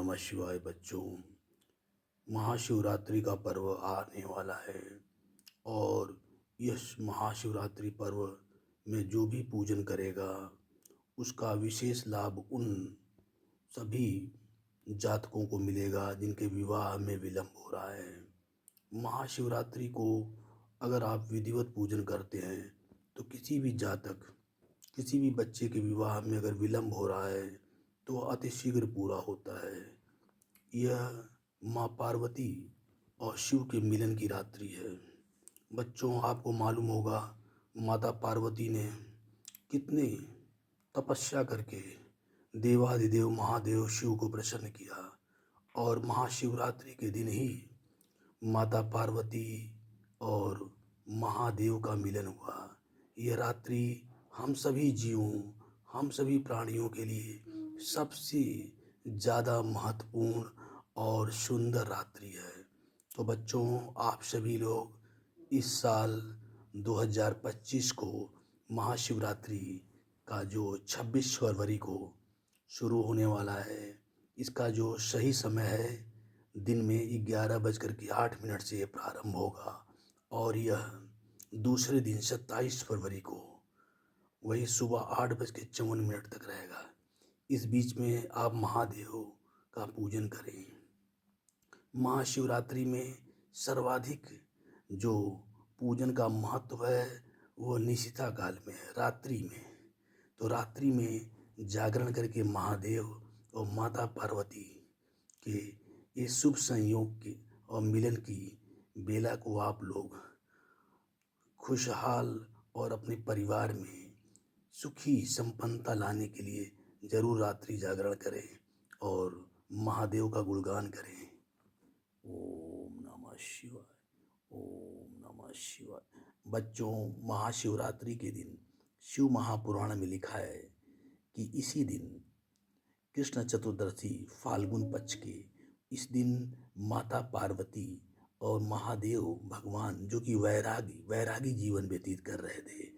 नमः शिवाय बच्चों। महाशिवरात्रि का पर्व आने वाला है और इस महाशिवरात्रि पर्व में जो भी पूजन करेगा उसका विशेष लाभ उन सभी जातकों को मिलेगा जिनके विवाह में विलंब हो रहा है। महाशिवरात्रि को अगर आप विधिवत पूजन करते हैं तो किसी भी जातक, किसी भी बच्चे के विवाह में अगर विलंब हो रहा है तो अतिशीघ्र पूरा होता है। यह माँ पार्वती और शिव के मिलन की रात्रि है। बच्चों, आपको मालूम होगा माता पार्वती ने कितने तपस्या करके देवाधिदेव महादेव शिव को प्रसन्न किया और महाशिवरात्रि के दिन ही माता पार्वती और महादेव का मिलन हुआ। यह रात्रि हम सभी जीवों, हम सभी प्राणियों के लिए सबसे ज़्यादा महत्वपूर्ण और सुंदर रात्रि है। तो बच्चों, आप सभी लोग इस साल 2025 को महाशिवरात्रि का जो 26 फरवरी को शुरू होने वाला है, इसका जो सही समय है दिन में 11:08 से प्रारंभ होगा और यह दूसरे दिन 27 फरवरी को वही सुबह 8:54 तक रहेगा। इस बीच में आप महादेव का पूजन करें। महाशिवरात्रि में सर्वाधिक जो पूजन का महत्व है वो निशिता काल में है, रात्रि में। तो रात्रि में जागरण करके महादेव और माता पार्वती के इस शुभ संयोग के और मिलन की बेला को आप लोग खुशहाल और अपने परिवार में सुखी संपन्नता लाने के लिए जरूर रात्रि जागरण करें और महादेव का गुणगान करें। ओम नमः शिवाय, ओम नमः शिवाय। बच्चों, महाशिवरात्रि के दिन शिव महापुराण में लिखा है कि इसी दिन कृष्ण चतुर्दशी फाल्गुन पक्ष के इस दिन माता पार्वती और महादेव भगवान, जो कि वैरागी जीवन व्यतीत कर रहे थे,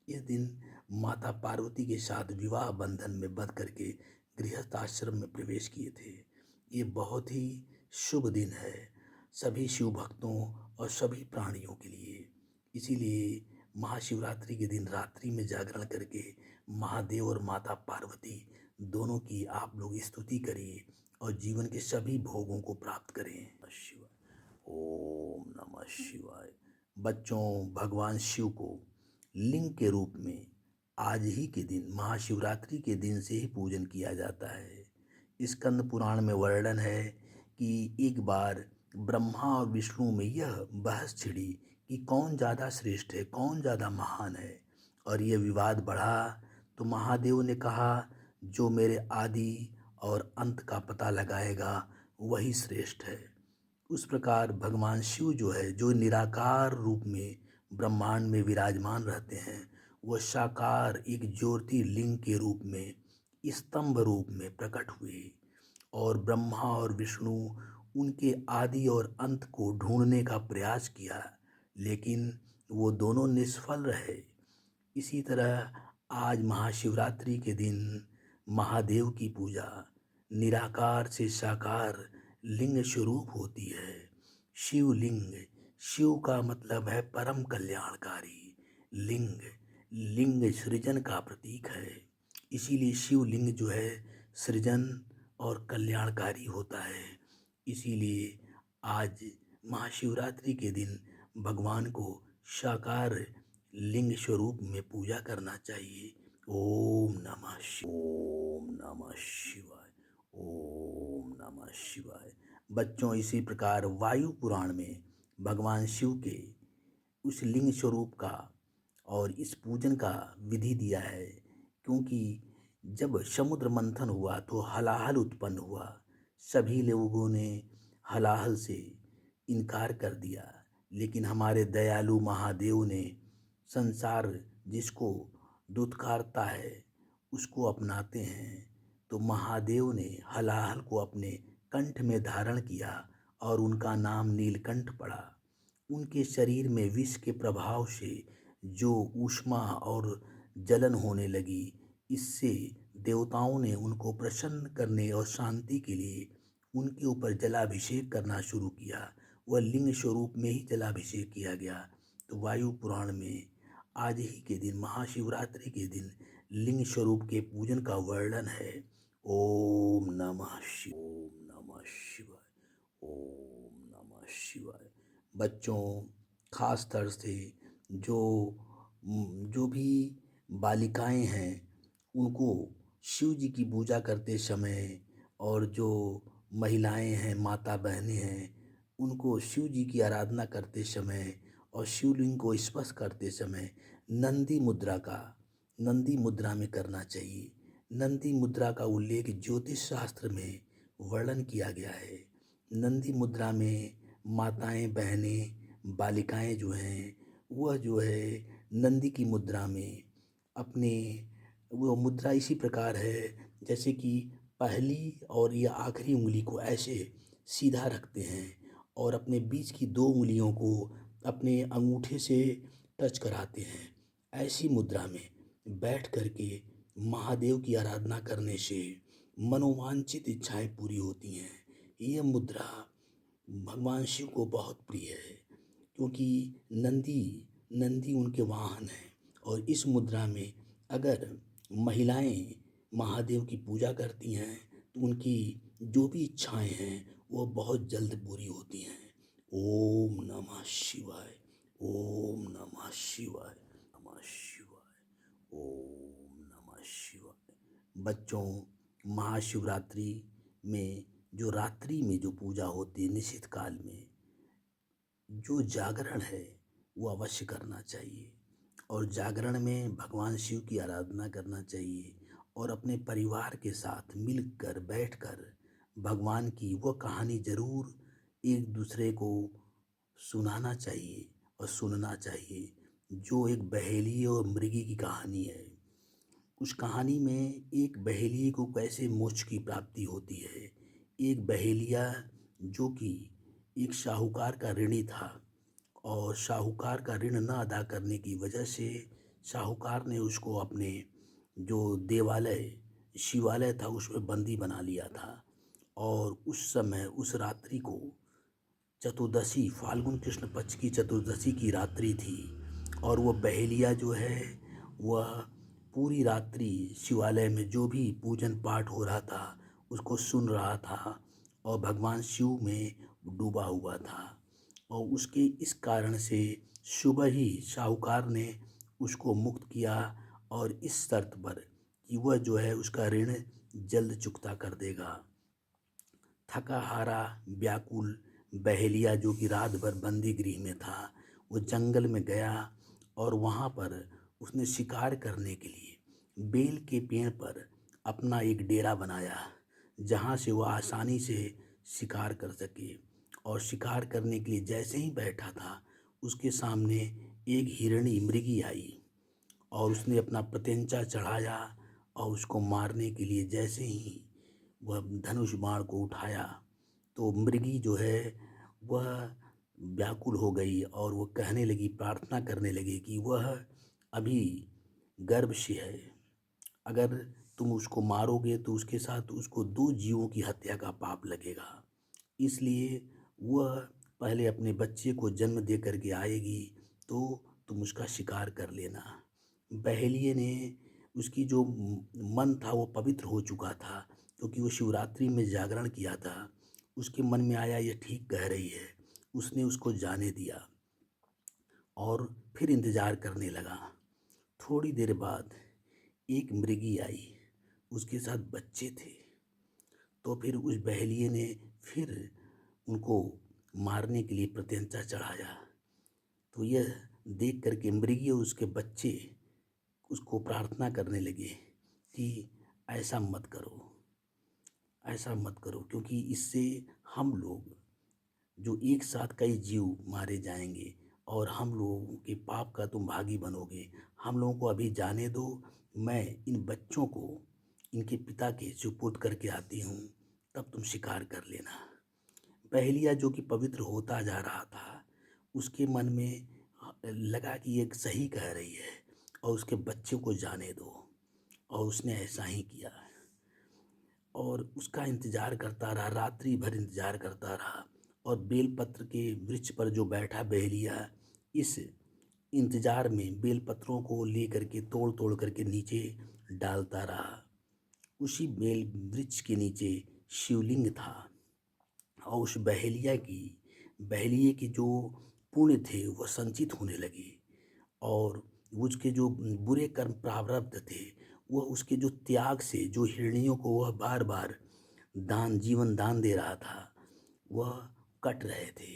इस दिन माता पार्वती के साथ विवाह बंधन में बंध करके गृहस्थ आश्रम में प्रवेश किए थे। ये बहुत ही शुभ दिन है सभी शिव भक्तों और सभी प्राणियों के लिए। इसीलिए महाशिवरात्रि के दिन रात्रि में जागरण करके महादेव और माता पार्वती दोनों की आप लोग स्तुति करिए और जीवन के सभी भोगों को प्राप्त करें। शिवाय, ओम नमः शिवाय। बच्चों, भगवान शिव को लिंग के रूप में आज ही के दिन, महाशिवरात्रि के दिन से ही पूजन किया जाता है। स्कंद पुराण में वर्णन है कि एक बार ब्रह्मा और विष्णु में यह बहस छिड़ी कि कौन ज़्यादा श्रेष्ठ है, कौन ज़्यादा महान है। और यह विवाद बढ़ा तो महादेव ने कहा, जो मेरे आदि और अंत का पता लगाएगा वही श्रेष्ठ है। उस प्रकार भगवान शिव जो है, जो निराकार रूप में ब्रह्मांड में विराजमान रहते हैं, वह साकार एक ज्योतिर्लिंग के रूप में स्तंभ रूप में प्रकट हुए और ब्रह्मा और विष्णु उनके आदि और अंत को ढूंढने का प्रयास किया, लेकिन वो दोनों निष्फल रहे। इसी तरह आज महाशिवरात्रि के दिन महादेव की पूजा निराकार से साकार लिंग स्वरूप होती है। शिवलिंग, शिव का मतलब है परम कल्याणकारी। लिंग सृजन का प्रतीक है। इसीलिए शिवलिंग जो है सृजन और कल्याणकारी होता है। इसीलिए आज महाशिवरात्रि के दिन भगवान को साकार लिंग स्वरूप में पूजा करना चाहिए। ओम नमः शिवाय, ओम नमः शिवाय। बच्चों, इसी प्रकार वायु पुराण में भगवान शिव के उस लिंग स्वरूप का और इस पूजन का विधि दिया है, क्योंकि जब समुद्र मंथन हुआ तो हलाहल उत्पन्न हुआ। सभी लोगों ने हलाहल से इनकार कर दिया, लेकिन हमारे दयालु महादेव ने संसार जिसको दुत्कारता है उसको अपनाते हैं, तो महादेव ने हलाहल को अपने कंठ में धारण किया और उनका नाम नीलकंठ पड़ा। उनके शरीर में विष के प्रभाव से जो ऊष्मा और जलन होने लगी, इससे देवताओं ने उनको प्रसन्न करने और शांति के लिए उनके ऊपर जलाभिषेक करना शुरू किया। वह लिंग स्वरूप में ही जलाभिषेक किया गया। तो वायु पुराण में आज ही के दिन, महाशिवरात्रि के दिन, लिंग स्वरूप के पूजन का वर्णन है। ओम नमः शिवाय, ओम नमः शिवाय, ओम नमः शिवाय। बच्चों, खास तौर से जो जो भी बालिकाएं हैं, उनको शिव जी की पूजा करते समय, और जो महिलाएं हैं, माता बहनें हैं, उनको शिव जी की आराधना करते समय और शिवलिंग को स्पर्श करते समय नंदी मुद्रा में करना चाहिए। नंदी मुद्रा का उल्लेख ज्योतिष शास्त्र में वर्णन किया गया है। नंदी मुद्रा में माताएं, बहनें, बालिकाएं जो हैं, वह जो है नंदी की मुद्रा में अपने, वो मुद्रा इसी प्रकार है जैसे कि पहली और या आखिरी उंगली को ऐसे सीधा रखते हैं और अपने बीच की दो उंगलियों को अपने अंगूठे से टच कराते हैं। ऐसी मुद्रा में बैठ करके महादेव की आराधना करने से मनोवांछित इच्छाएं पूरी होती हैं। यह मुद्रा भगवान शिव को बहुत प्रिय है, क्योंकि नंदी नंदी उनके वाहन हैं। और इस मुद्रा में अगर महिलाएं महादेव की पूजा करती हैं तो उनकी जो भी इच्छाएं हैं वो बहुत जल्द पूरी होती हैं। ओम नमः शिवाय, ओम नमः शिवाय, नमः शिवाय, ओम नमः शिवाय। बच्चों, महाशिवरात्रि में जो रात्रि में जो पूजा होती है, निश्चित काल में जो जागरण है वो अवश्य करना चाहिए। और जागरण में भगवान शिव की आराधना करना चाहिए और अपने परिवार के साथ मिलकर बैठकर भगवान की वह कहानी ज़रूर एक दूसरे को सुनाना चाहिए और सुनना चाहिए, जो एक बहेलिए और मृगी की कहानी है। उस कहानी में एक बहेलिए को कैसे मोक्ष की प्राप्ति होती है। एक बहेलिया जो कि एक शाहूकार का ऋणी था, और शाहूकार का ऋण न अदा करने की वजह से शाहूकार ने उसको अपने जो देवालय, शिवालय था, उसमें बंदी बना लिया था। और उस समय, उस रात्रि को चतुर्दशी, फाल्गुन कृष्ण पक्ष की चतुर्दशी की रात्रि थी। और वह बहेलिया जो है वह पूरी रात्रि शिवालय में जो भी पूजन पाठ हो रहा था उसको सुन रहा था और भगवान शिव में डूबा हुआ था। और उसके इस कारण से सुबह ही शाहूकार ने उसको मुक्त किया, और इस शर्त पर कि वह जो है उसका ऋण जल्द चुकता कर देगा। थका हारा व्याकुल बहेलिया, जो कि रात भर बंदी गृह में था, वो जंगल में गया और वहाँ पर उसने शिकार करने के लिए बेल के पेड़ पर अपना एक डेरा बनाया, जहाँ से वह आसानी से शिकार कर सके। और शिकार करने के लिए जैसे ही बैठा था, उसके सामने एक हिरणी मृगी आई और उसने अपना प्रत्यंचा चढ़ाया और उसको मारने के लिए जैसे ही वह धनुष बाण को उठाया, तो मृगी जो है वह व्याकुल हो गई और वो कहने लगी, प्रार्थना करने लगी कि वह अभी गर्भ से है, अगर तुम उसको मारोगे तो उसके साथ उसको दो जीवों की हत्या का पाप लगेगा, इसलिए वह पहले अपने बच्चे को जन्म दे करके आएगी तो तुम उसका शिकार कर लेना। बहेलिए ने, उसकी जो मन था वो पवित्र हो चुका था, क्योंकि वो शिवरात्रि में जागरण किया था। उसके मन में आया ये ठीक कह रही है, उसने उसको जाने दिया और फिर इंतज़ार करने लगा। थोड़ी देर बाद एक मृगी आई, उसके साथ बच्चे थे। तो फिर उस बहेलिए ने फिर उनको मारने के लिए प्रत्यंचा चढ़ाया। तो यह देख करके मृगी और उसके बच्चे उसको प्रार्थना करने लगे कि ऐसा मत करो, ऐसा मत करो, क्योंकि इससे हम लोग जो एक साथ कई जीव मारे जाएंगे और हम लोगों के पाप का तुम भागी बनोगे। हम लोगों को अभी जाने दो, मैं इन बच्चों को इनके पिता के सुपुर्द करके आती हूँ, तब तुम शिकार कर लेना। बहेलिया जो कि पवित्र होता जा रहा था, उसके मन में लगा कि ये सही कह रही है और उसके बच्चे को जाने दो, और उसने ऐसा ही किया। और उसका इंतज़ार करता रहा, रात्रि भर इंतज़ार करता रहा। और बेलपत्र के वृक्ष पर जो बैठा बहेलिया इस इंतज़ार में बेलपत्रों को लेकर के तोड़-तोड़ करके नीचे डालता रहा। उसी बेल वृक्ष के नीचे शिवलिंग था और उस बहेलिये के जो पुण्य थे वह संचित होने लगे और उसके जो बुरे कर्म प्रारब्ध थे वह उसके जो त्याग से जो हिरनियों को वह बार-बार जीवन दान दे रहा था, वह कट रहे थे।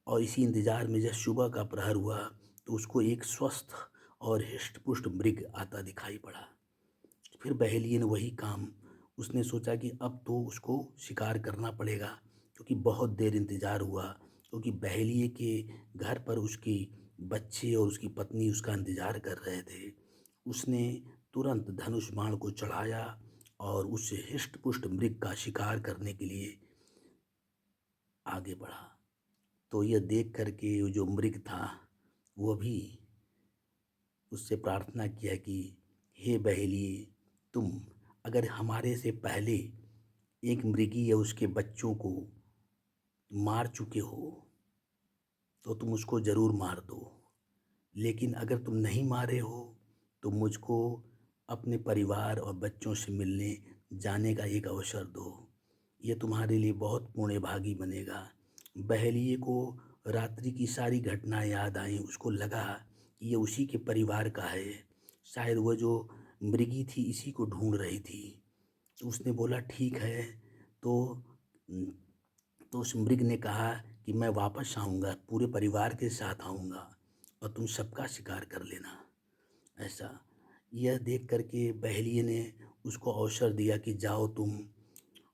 और इसी इंतज़ार में जब सुबह का प्रहर हुआ तो उसको एक स्वस्थ और हृष्ट-पुष्ट मृग आता दिखाई पड़ा। फिर बहेलिये ने वही काम, उसने सोचा कि अब तो उसको शिकार करना पड़ेगा क्योंकि बहुत देर इंतज़ार हुआ, क्योंकि बहेलिये के घर पर उसकी बच्चे और उसकी पत्नी उसका इंतज़ार कर रहे थे। उसने तुरंत धनुष बाण को चढ़ाया और उस हृष्ट-पुष्ट मृग का शिकार करने के लिए आगे बढ़ा। तो यह देख कर के वो जो मृग था वो भी उससे प्रार्थना किया कि हे बहेलिये, तुम अगर हमारे से पहले एक मृगी या उसके बच्चों को मार चुके हो तो तुम उसको ज़रूर मार दो, लेकिन अगर तुम नहीं मारे हो तो मुझको अपने परिवार और बच्चों से मिलने जाने का एक अवसर दो। ये तुम्हारे लिए बहुत पुण्यभागी बनेगा। बहेलिये को रात्रि की सारी घटनाएं याद आईं। उसको लगा कि ये उसी के परिवार का है, शायद वह जो मृगी थी इसी को ढूंढ रही थी। तो उसने बोला ठीक है। तो तो उस मृग ने कहा कि मैं वापस आऊँगा, पूरे परिवार के साथ आऊँगा और तुम सबका शिकार कर लेना। ऐसा यह देख कर के बहेलिये ने उसको अवसर दिया कि जाओ तुम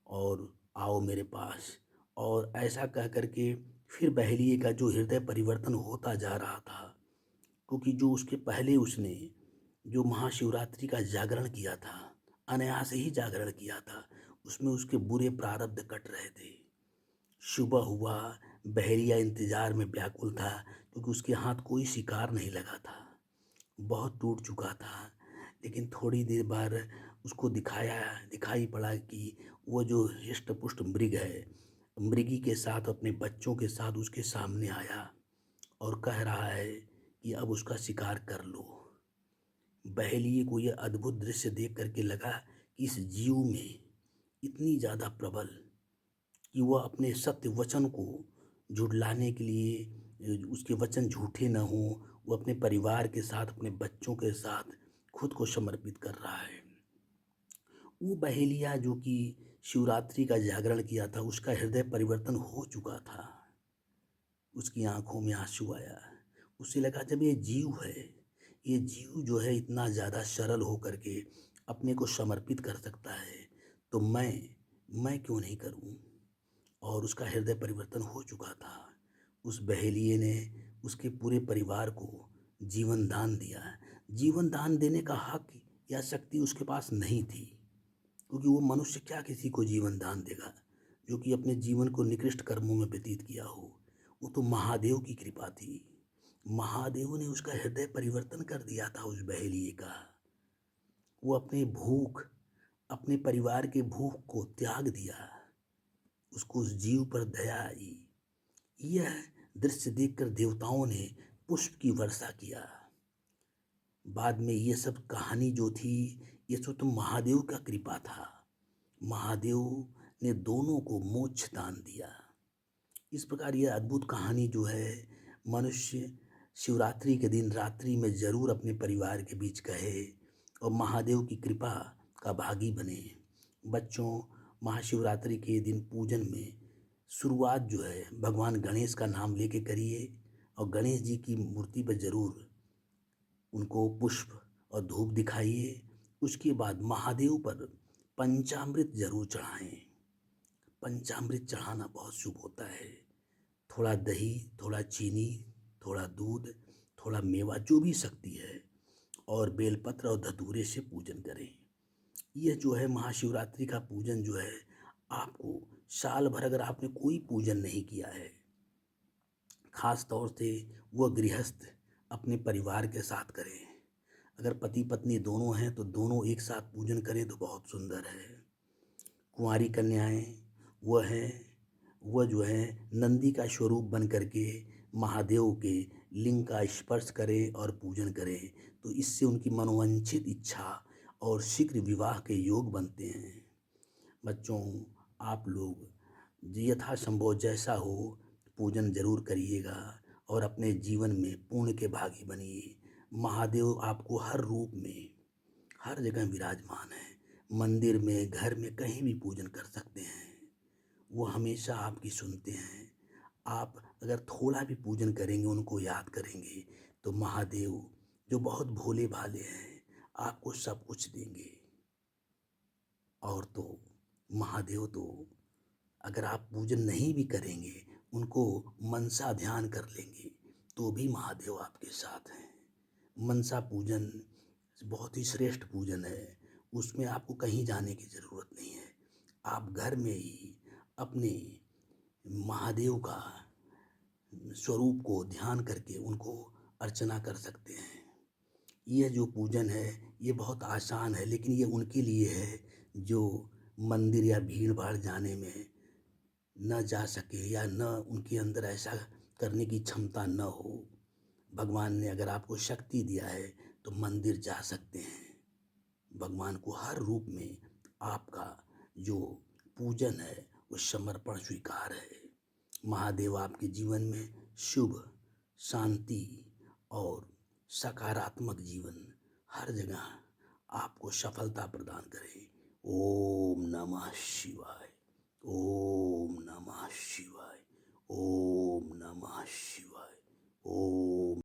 और आओ मेरे पास। और ऐसा कह कर के फिर बहेलिये का जो हृदय परिवर्तन होता जा रहा था, क्योंकि जो उसके पहले उसने जो महाशिवरात्रि का जागरण किया था, अनायास ही जागरण किया था, उसमें उसके बुरे प्रारब्ध कट रहे थे। सुबह हुआ, बहेलिया इंतज़ार में व्याकुल था क्योंकि उसके हाथ कोई शिकार नहीं लगा था। बहुत टूट चुका था, लेकिन थोड़ी देर बाद उसको दिखाई पड़ा कि वो जो हृष्ट-पुष्ट मृग है, मृगी के साथ अपने बच्चों के साथ उसके सामने आया और कह रहा है कि अब उसका शिकार कर लो। बहेलिये को यह अद्भुत दृश्य देख कर के लगा कि इस जीव में इतनी ज़्यादा प्रबल कि वह अपने सत्य वचन को झुठलाने के लिए उसके वचन झूठे न हों, वो अपने परिवार के साथ, अपने बच्चों के साथ खुद को समर्पित कर रहा है। वो बहेलिया जो कि शिवरात्रि का जागरण किया था, उसका हृदय परिवर्तन हो चुका था। उसकी आँखों में आँसू आया। उसे लगा जब ये जीव है, ये जीव जो है इतना ज़्यादा सरल हो कर के अपने को समर्पित कर सकता है, तो मैं क्यों नहीं करूँ? और उसका हृदय परिवर्तन हो चुका था। उस बहेलिये ने उसके पूरे परिवार को जीवन दान दिया। जीवन दान देने का हक या शक्ति उसके पास नहीं थी, क्योंकि वो मनुष्य क्या किसी को जीवन दान देगा जो कि अपने जीवन को निकृष्ट कर्मों में व्यतीत किया हो। वो तो महादेव की कृपा थी। महादेव ने उसका हृदय परिवर्तन कर दिया था उस बहेलिये का। वो अपने परिवार के भूख को त्याग दिया। उसको उस जीव पर दया आई। यह दृश्य देखकर देवताओं ने पुष्प की वर्षा किया। बाद में ये सब कहानी जो थी, ये सब तो महादेव का कृपा था। महादेव ने दोनों को मोक्ष दान दिया। इस प्रकार यह अद्भुत कहानी जो है, मनुष्य शिवरात्रि के दिन रात्रि में ज़रूर अपने परिवार के बीच कहे और महादेव की कृपा का भागी बने। बच्चों, महाशिवरात्रि के दिन पूजन में शुरुआत जो है भगवान गणेश का नाम लेके करिए और गणेश जी की मूर्ति पर ज़रूर उनको पुष्प और धूप दिखाइए। उसके बाद महादेव पर पंचामृत ज़रूर चढ़ाएं। पंचामृत चढ़ाना बहुत शुभ होता है। थोड़ा दही, थोड़ा चीनी, थोड़ा दूध, थोड़ा मेवा, जो भी शक्ति है, और बेलपत्र और धतूरे से पूजन करें। यह जो है महाशिवरात्रि का पूजन जो है, आपको साल भर अगर आपने कोई पूजन नहीं किया है, ख़ास तौर से वह गृहस्थ अपने परिवार के साथ करें। अगर पति पत्नी दोनों हैं तो दोनों एक साथ पूजन करें तो बहुत सुंदर है। कुंवारी कन्याएं वह हैं, वह जो है नंदी का स्वरूप बन करके महादेव के लिंग का स्पर्श करें और पूजन करें, तो इससे उनकी मनोवांछित इच्छा और शीघ्र विवाह के योग बनते हैं। बच्चों, आप लोग यथासंभव जैसा हो पूजन जरूर करिएगा और अपने जीवन में पुण्य के भागी बनिए। महादेव आपको हर रूप में हर जगह विराजमान है। मंदिर में, घर में, कहीं भी पूजन कर सकते हैं। वो हमेशा आपकी सुनते हैं। आप अगर थोड़ा भी पूजन करेंगे, उनको याद करेंगे, तो महादेव जो बहुत भोले भाले हैं आपको सब कुछ देंगे। और तो महादेव तो अगर आप पूजन नहीं भी करेंगे, उनको मनसा ध्यान कर लेंगे, तो भी महादेव आपके साथ हैं। मनसा पूजन बहुत ही श्रेष्ठ पूजन है। उसमें आपको कहीं जाने की ज़रूरत नहीं है। आप घर में ही अपने महादेव का स्वरूप को ध्यान करके उनको अर्चना कर सकते हैं। यह जो पूजन है ये बहुत आसान है, लेकिन ये उनके लिए है जो मंदिर या भीड़ भाड़ जाने में न जा सके या न उनके अंदर ऐसा करने की क्षमता न हो। भगवान ने अगर आपको शक्ति दिया है तो मंदिर जा सकते हैं। भगवान को हर रूप में आपका जो पूजन है वो समर्पण स्वीकार है। महादेव आपके जीवन में शुभ, शांति और सकारात्मक जीवन हर जगह आपको सफलता प्रदान करे। ओम नमः शिवाय। ओम नमः शिवाय। ओम नमः शिवाय।